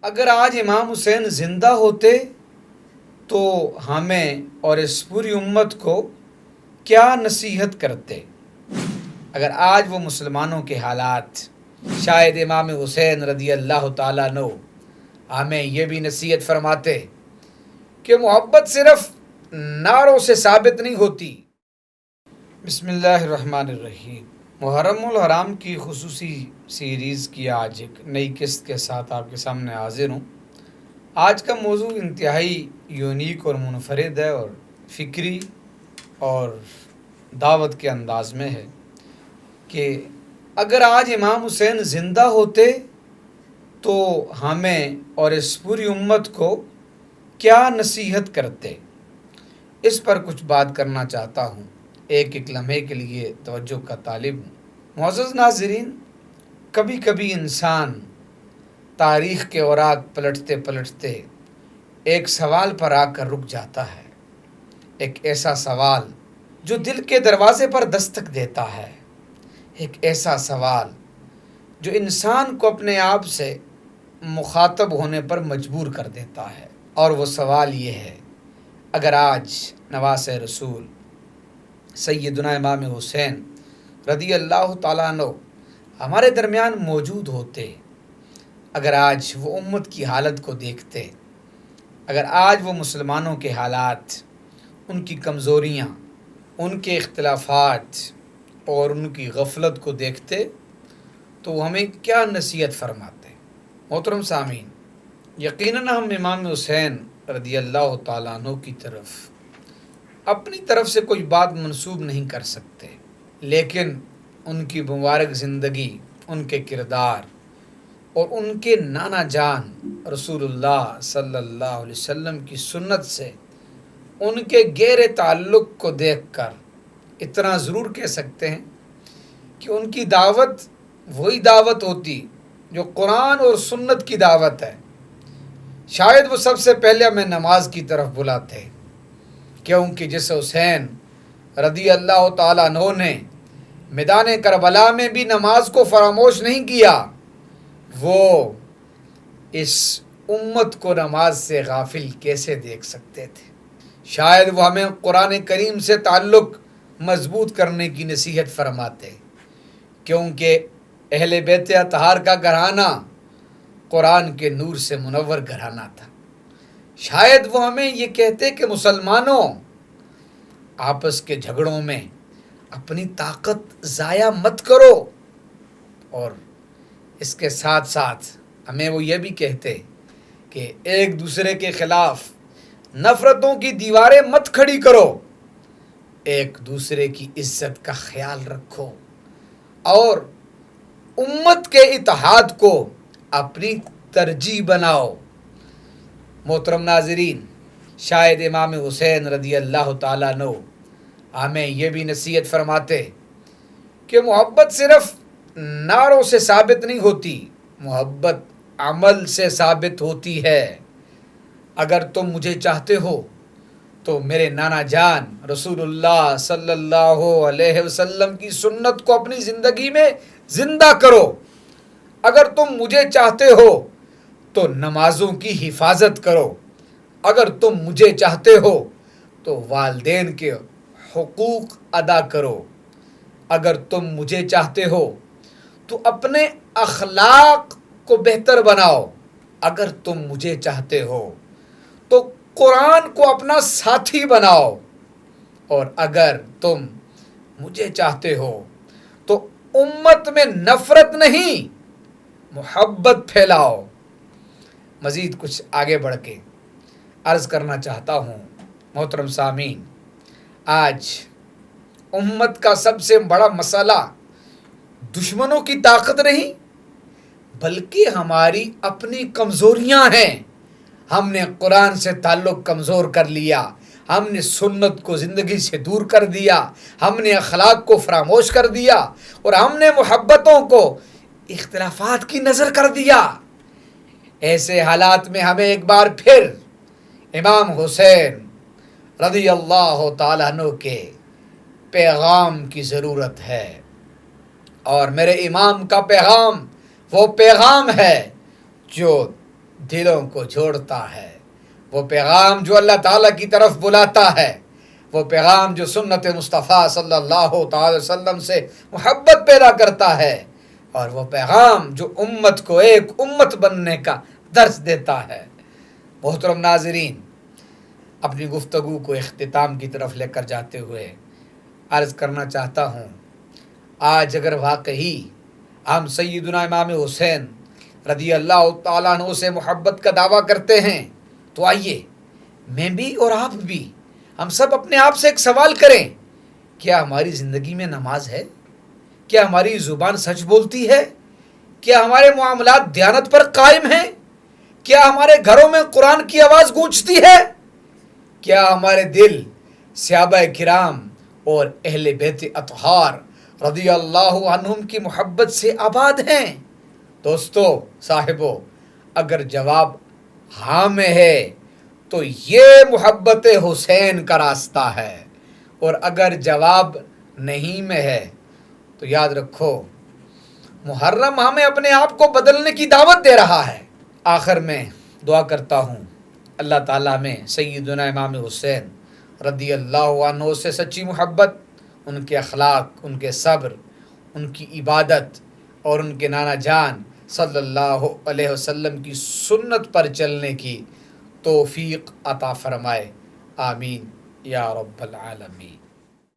اگر آج امام حسین زندہ ہوتے تو ہمیں اور اس پوری امت کو کیا نصیحت کرتے؟ اگر آج وہ مسلمانوں کے حالات، شاید امام حسین رضی اللہ تعالیٰ عنہ ہمیں یہ بھی نصیحت فرماتے کہ محبت صرف نعروں سے ثابت نہیں ہوتی۔ بسم اللہ الرحمن الرحیم۔ محرم الحرام کی خصوصی سیریز کی آج ایک نئی قسط کے ساتھ آپ کے سامنے حاضر ہوں۔ آج کا موضوع انتہائی یونیک اور منفرد ہے اور فکری اور دعوت کے انداز میں ہے کہ اگر آج امام حسین زندہ ہوتے تو ہمیں اور اس پوری امت کو کیا نصیحت کرتے؟ اس پر کچھ بات کرنا چاہتا ہوں، ایک لمحے کے لیے توجہ کا طالب ہوں۔ معزز ناظرین، کبھی کبھی انسان تاریخ کے اوراق پلٹتے پلٹتے ایک سوال پر آ کر رک جاتا ہے، ایک ایسا سوال جو دل کے دروازے پر دستک دیتا ہے، ایک ایسا سوال جو انسان کو اپنے آپ سے مخاطب ہونے پر مجبور کر دیتا ہے، اور وہ سوال یہ ہے: اگر آج نواسۂ رسول سیدنا امام حسین رضی اللہ تعالیٰ عنہ ہمارے درمیان موجود ہوتے، اگر آج وہ امت کی حالت کو دیکھتے، اگر آج وہ مسلمانوں کے حالات، ان کی کمزوریاں، ان کے اختلافات اور ان کی غفلت کو دیکھتے تو وہ ہمیں کیا نصیحت فرماتے؟ محترم سامعین، یقیناً ہم امام حسین رضی اللہ تعالیٰ عنہ کی طرف اپنی طرف سے کوئی بات منسوب نہیں کر سکتے، لیکن ان کی مبارک زندگی، ان کے کردار اور ان کے نانا جان رسول اللہ صلی اللہ علیہ وسلم کی سنت سے ان کے گہرے تعلق کو دیکھ کر اتنا ضرور کہہ سکتے ہیں کہ ان کی دعوت وہی دعوت ہوتی جو قرآن اور سنت کی دعوت ہے۔ شاید وہ سب سے پہلے ہمیں نماز کی طرف بلاتے، کیونکہ جس حسین رضی اللہ تعالیٰ عنہ نے میدان کربلا میں بھی نماز کو فراموش نہیں کیا، وہ اس امت کو نماز سے غافل کیسے دیکھ سکتے تھے؟ شاید وہ ہمیں قرآن کریم سے تعلق مضبوط کرنے کی نصیحت فرماتے، کیونکہ اہل بیت اطہار کا گھرانہ قرآن کے نور سے منور گھرانہ تھا۔ شاید وہ ہمیں یہ کہتے کہ مسلمانوں، آپس کے جھگڑوں میں اپنی طاقت ضائع مت کرو، اور اس کے ساتھ ساتھ ہمیں وہ یہ بھی کہتے کہ ایک دوسرے کے خلاف نفرتوں کی دیواریں مت کھڑی کرو، ایک دوسرے کی عزت کا خیال رکھو اور امت کے اتحاد کو اپنی ترجیح بناؤ۔ محترم ناظرین، شاید امام حسین رضی اللہ تعالیٰ عنہ ہمیں یہ بھی نصیحت فرماتے کہ محبت صرف نعروں سے ثابت نہیں ہوتی، محبت عمل سے ثابت ہوتی ہے۔ اگر تم مجھے چاہتے ہو تو میرے نانا جان رسول اللہ صلی اللہ علیہ وسلم کی سنت کو اپنی زندگی میں زندہ کرو۔ اگر تم مجھے چاہتے ہو تو نمازوں کی حفاظت کرو۔ اگر تم مجھے چاہتے ہو تو والدین کے حقوق ادا کرو۔ اگر تم مجھے چاہتے ہو تو اپنے اخلاق کو بہتر بناؤ۔ اگر تم مجھے چاہتے ہو تو قرآن کو اپنا ساتھی بناؤ، اور اگر تم مجھے چاہتے ہو تو امت میں نفرت نہیں، محبت پھیلاؤ۔ مزید کچھ آگے بڑھ کے عرض کرنا چاہتا ہوں، محترم سامعین، آج امت کا سب سے بڑا مسئلہ دشمنوں کی طاقت نہیں بلکہ ہماری اپنی کمزوریاں ہیں۔ ہم نے قرآن سے تعلق کمزور کر لیا، ہم نے سنت کو زندگی سے دور کر دیا، ہم نے اخلاق کو فراموش کر دیا، اور ہم نے محبتوں کو اختلافات کی نظر کر دیا۔ ایسے حالات میں ہمیں ایک بار پھر امام حسین رضی اللہ تعالیٰ عنہ کے پیغام کی ضرورت ہے، اور میرے امام کا پیغام وہ پیغام ہے جو دلوں کو جوڑتا ہے، وہ پیغام جو اللہ تعالیٰ کی طرف بلاتا ہے، وہ پیغام جو سنت مصطفیٰ صلی اللہ تعالی وسلم سے محبت پیدا کرتا ہے، اور وہ پیغام جو امت کو ایک امت بننے کا درس دیتا ہے۔ محترم ناظرین، اپنی گفتگو کو اختتام کی طرف لے کر جاتے ہوئے عرض کرنا چاہتا ہوں، آج اگر واقعی ہم سیدنا امام حسین رضی اللہ تعالیٰ عنہ سے محبت کا دعویٰ کرتے ہیں تو آئیے میں بھی اور آپ بھی ہم سب اپنے آپ سے ایک سوال کریں، کیا ہماری زندگی میں نماز ہے؟ کیا ہماری زبان سچ بولتی ہے؟ کیا ہمارے معاملات دیانت پر قائم ہیں؟ کیا ہمارے گھروں میں قرآن کی آواز گونجتی ہے؟ کیا ہمارے دل صحابہ کرام اور اہل بیت اطہار رضی اللہ عنہم کی محبت سے آباد ہیں؟ دوستو، صاحبو، اگر جواب ہاں میں ہے تو یہ محبت حسین کا راستہ ہے، اور اگر جواب نہیں میں ہے تو یاد رکھو محرم ہمیں اپنے آپ کو بدلنے کی دعوت دے رہا ہے۔ آخر میں دعا کرتا ہوں اللہ تعالیٰ میں سیدنا امام حسین رضی اللہ عنہ سے سچی محبت، ان کے اخلاق، ان کے صبر، ان کی عبادت اور ان کے نانا جان صلی اللہ علیہ وسلم کی سنت پر چلنے کی توفیق عطا فرمائے، آمین یا رب العالمین۔